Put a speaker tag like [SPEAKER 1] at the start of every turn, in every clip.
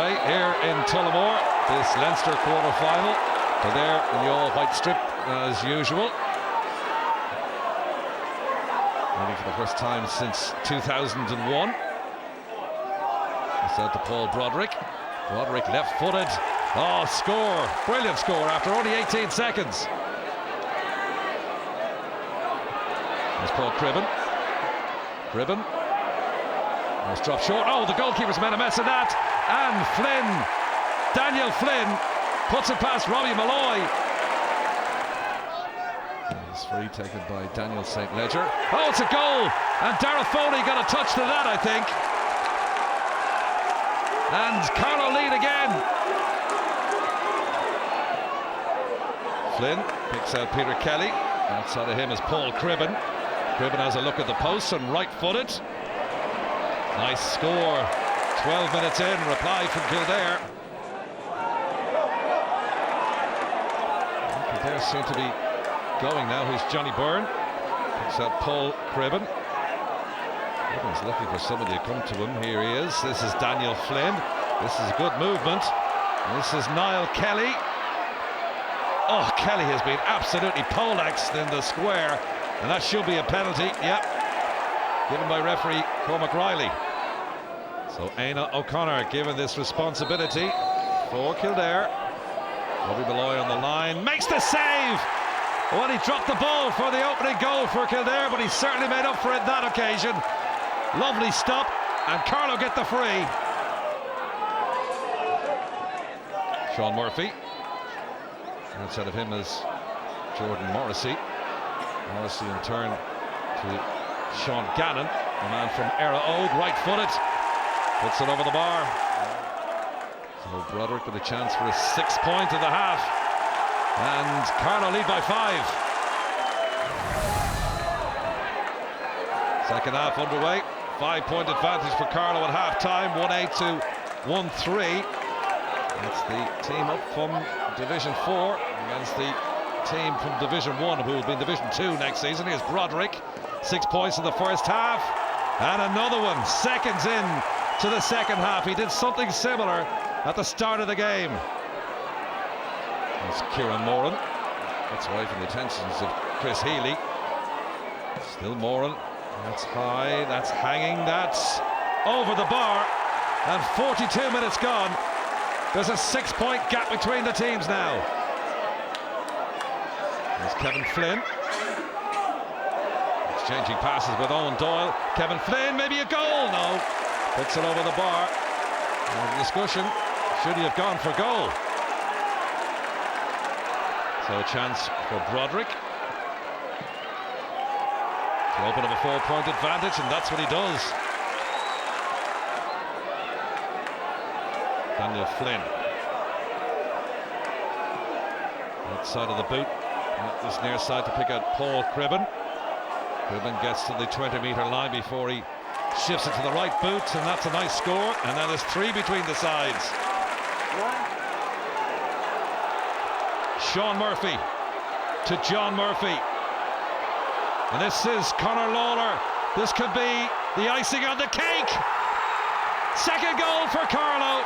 [SPEAKER 1] underway here in Tullamore. This Leinster quarter-final. Kildare in the all-white strip as usual. Maybe for the first time since 2001. It's out to Paul Broderick. Broderick left-footed. Oh, score! Brilliant score after only 18 seconds. There's Paul Cribben. Cribben. Nice drop short. Oh, the goalkeeper's made a mess of that. And Flynn, Daniel Flynn, puts it past Robbie Malloy. It's free taken by Daniel St. Ledger. Oh, it's a goal! And Darragh Foley got a touch to that, I think. And Carlow lead again. Flynn picks out Peter Kelly. Outside of him is Paul Cribben. Cribben has a look at the post and right-footed. Nice score. 12 minutes in, reply from Kildare. Kildare seem to be going now. Here's Johnny Byrne. Picks out Paul Cribben. Cribben's looking for somebody to come to him. Here he is. This is Daniel Flynn. This is a good movement. This is Niall Kelly. Oh, Kelly has been absolutely poleaxed in the square, and that should be a penalty. Yep. Given by referee Cormac Riley. So Éanna O'Connor given this responsibility for Kildare. Robbie Malloy on the line, makes the save! Well, he dropped the ball for the opening goal for Kildare, but he certainly made up for it that occasion. Lovely stop, and Carlow get the free. Sean Murphy. Outside of him is Jordan Morrissey. Morrissey in turn to Sean Gannon, the man from Era Ode, right-footed, puts it over the bar. So Broderick with a chance for a 6 point in the half, and Carlow lead by 5. Second half underway, 5-point advantage for Carlow at half-time, 1-8 to 1-3. That's the team up from Division 4 against the team from Division 1 who will be in Division 2 next season. Here's Broderick. 6 points in the first half, and another one seconds in to the second half. He did something similar at the start of the game. That's Kieran Moran. That's away from the attentions of Chris Healy. Still Moran. That's high, that's hanging, that's over the bar, and 42 minutes gone. There's a 6-point gap between the teams now. There's Kevin Flynn. Exchanging passes with Owen Doyle. Kevin Flynn, maybe a goal? No. Puts it over the bar. And the discussion, should he have gone for goal? So a chance for Broderick to open up a 4-point advantage, and that's what he does. Daniel Flynn. Outside of the boot. This near side to pick out Paul Cribben. Cribben gets to the 20-metre line before he shifts it to the right boot, and that's a nice score. And now there's 3 between the sides. Sean Murphy to John Murphy. And this is Conor Lawler. This could be the icing on the cake. Second goal for Carlow.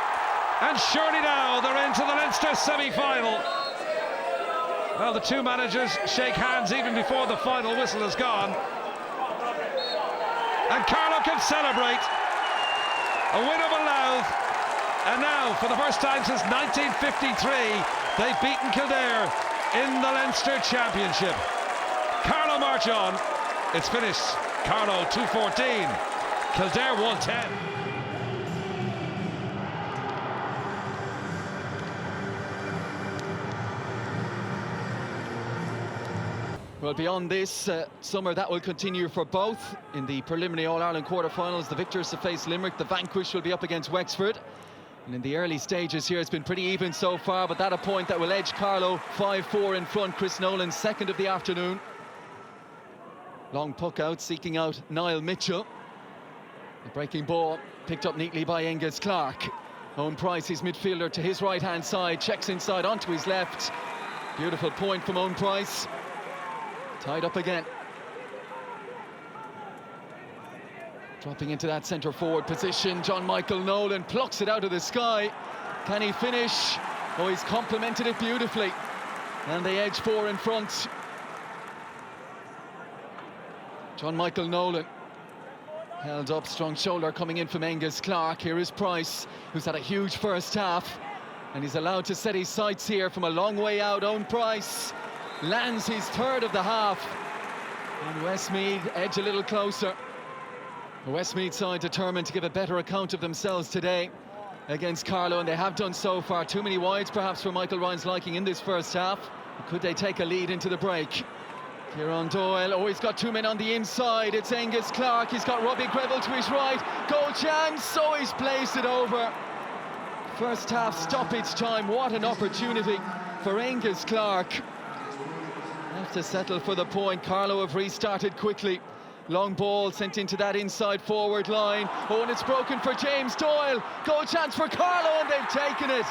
[SPEAKER 1] And surely now they're into the Leinster semi-final. Well, the two managers shake hands even before the final whistle has gone. And Carlow can celebrate. A win over Louth. And now, for the first time since 1953, they've beaten Kildare in the Leinster Championship. Carlow march on. It's finished. Carlow 2-14. Kildare 1-10.
[SPEAKER 2] Well, beyond this summer, that will continue for both. In the preliminary All-Ireland quarter-finals, the victors to face Limerick, the vanquished will be up against Wexford. And in the early stages here, it's been pretty even so far, but that a point that will edge Carlow 5-4 in front. Chris Nolan, second of the afternoon. Long puck out, seeking out Niall Mitchell. The breaking ball picked up neatly by Angus Clark. Owen Price, his midfielder, to his right-hand side, checks inside onto his left. Beautiful point from Owen Price. Tied up again. Dropping into that centre forward position, John Michael Nolan plucks it out of the sky. Can he finish? Oh, he's complemented it beautifully. And they edge 4 in front. John Michael Nolan held up, strong shoulder coming in from Angus Clark. Here is Price, who's had a huge first half, and he's allowed to set his sights here from a long way out. Owen Price lands his third of the half, and Westmeath edge a little closer. The Westmeath side determined to give a better account of themselves today against Carlow, and they have done so far. Too many wides perhaps for Michael Ryan's liking in this first half. Could they take a lead into the break? Kieran Doyle, oh, he's got 2 men on the inside. It's Angus Clark, he's got Robbie Greville to his right. Goal chance, so he's placed it over. First half stoppage time, what an opportunity for Angus Clark. Have to settle for the point. Carlow have restarted quickly. Long ball sent into that inside forward line. Oh, and it's broken for James Doyle. Goal chance for Carlow, and they've taken it.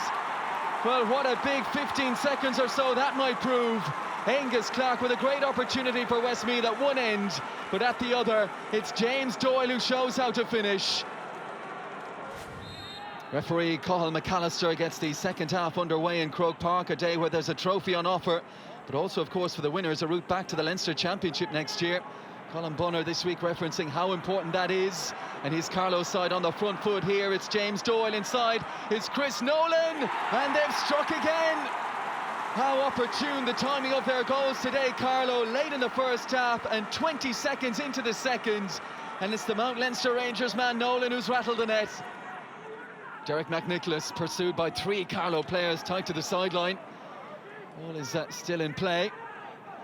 [SPEAKER 2] Well, what a big 15 seconds or so that might prove. Angus Clark with a great opportunity for Westmeath at one end, but at the other, it's James Doyle who shows how to finish. Referee Cathal McAllister gets the second half underway in Croke Park, a day where there's a trophy on offer, but also, of course, for the winners, a route back to the Leinster Championship next year. Colin Bunner this week referencing how important that is, and his Carlow side on the front foot here. It's James Doyle inside, it's Chris Nolan, and they've struck again. How opportune the timing of their goals today, Carlow, late in the first half and 20 seconds into the second, and it's the Mount Leinster Rangers man Nolan who's rattled the net. Derek McNicholas pursued by 3 Carlow players tied to the sideline. Ball is still in play.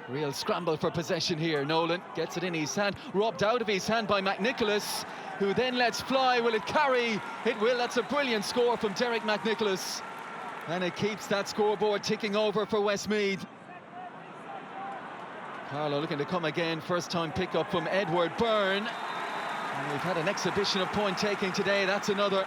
[SPEAKER 2] Real scramble for possession here. Nolan gets it in his hand, robbed out of his hand by McNicholas, who then lets fly. Will it carry? It will. That's a brilliant score from Derek McNicholas, and it keeps that scoreboard ticking over for Westmeath. Carlow looking to come again. First time pick up from Edward Byrne, and we've had an exhibition of point taking today. That's another.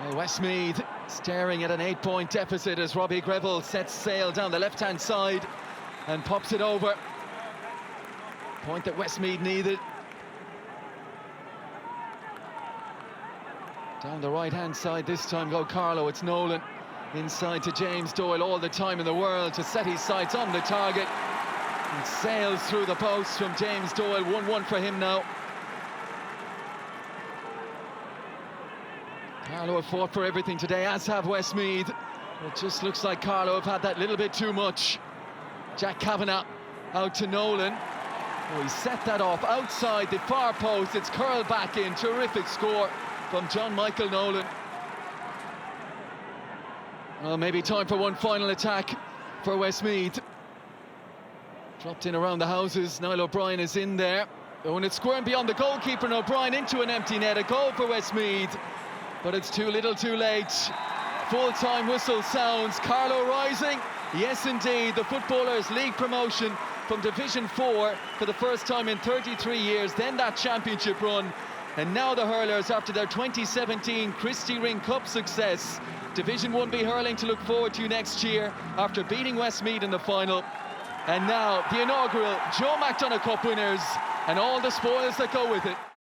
[SPEAKER 2] Well, Westmeath staring at an 8-point deficit as Robbie Greville sets sail down the left-hand side and pops it over. Point that Westmeath needed. Down the right-hand side this time go Carlow. It's Nolan inside to James Doyle, all the time in the world to set his sights on the target. It sails through the posts from James Doyle. 1-1 for him now. Carlow have fought for everything today, as have Westmeath. It just looks like Carlow have had that little bit too much. Jack Kavanagh out to Nolan. Oh, he set that off outside the far post. It's curled back in. Terrific score from John Michael Nolan. Well, maybe time for one final attack for Westmeath. Dropped in around the houses. Niall O'Brien is in there. Oh, and it's squirmed beyond the goalkeeper, and O'Brien into an empty net. A goal for Westmeath, but it's too little too late. Full-time whistle sounds. Carlow rising. Yes, indeed. The Footballers League promotion from Division 4 for the first time in 33 years. Then that championship run. And now the hurlers, after their 2017 Christy Ring Cup success. Division 1B hurling to look forward to next year after beating Westmeath in the final. And now the inaugural Joe McDonagh Cup winners and all the spoils that go with it.